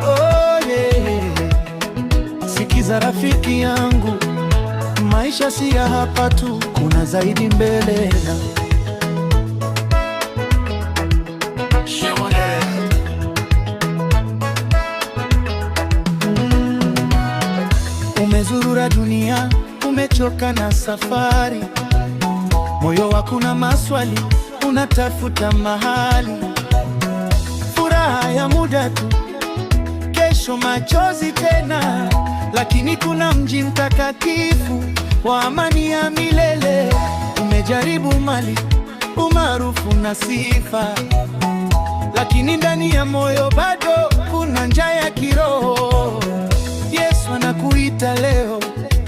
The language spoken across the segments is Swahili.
Oh yeah. Sikiza rafiki yangu, maisha si ya hapa tu, kuna zaidi mbele na umezurura dunia, umechoka na safari, moyo wako na maswali, unatafuta mahali. Furaha ya muda tu, kesho machozi tena, lakini kuna mji mtakatifu wa amani ya milele. Umejaribu mali, umaarufu na sifa, lakini ndani ya moyo bado kuna njaa ya kiroho. Yesu anakuita leo,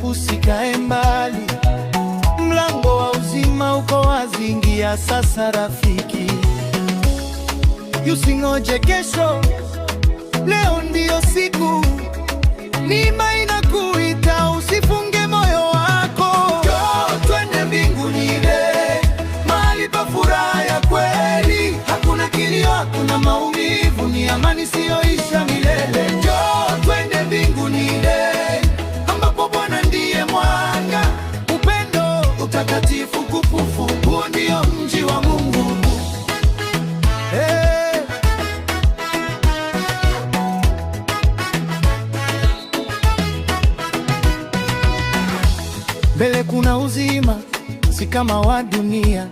usikae mbali, mlango wa uzima uko wazi, ingia sasa rafiki. Usingoje kesho, leo ndiyo siku. Neema inakuita, usifunge moyo wako. Njoo twende mbinguni, mahali pa furaha ya kweli. Hakuna kilio, hakuna maumivu, ni amani isiyoisha milele. Njoo twende mbinguni, ambapo Bwana ndiye mwanga, upendo, utakatifu, kufufu. Huo ndio mji wa Mungu. Mbele kuna uzima, si kama wa dunia.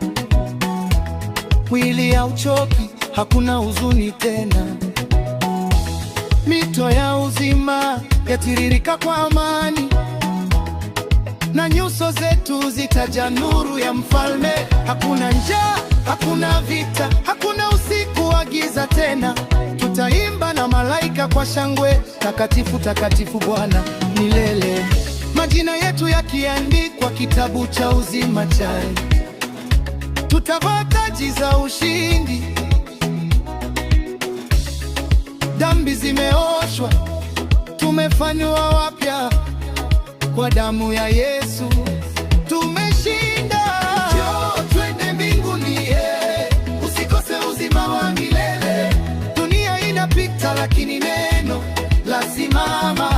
Mwili hauchoki, hakuna huzuni tena. Mito ya uzima yatiririka kwa amani, na nyuso zetu zitajaa nuru ya Mfalme. Hakuna njaa, hakuna vita, hakuna usiku wa giza tena. Tutaimba na malaika kwa shangwe, takatifu, takatifu Bwana milele. Majina yetu yakiandikwa kitabu cha uzima chai, tutavaa taji za ushindi. Dhambi zimeoshwa, tumefanywa wapya kwa damu ya Yesu, tumeshinda. Njoo twende mbinguni, usikose uzima wa milele. Dunia inapita, lakini neno lasimama.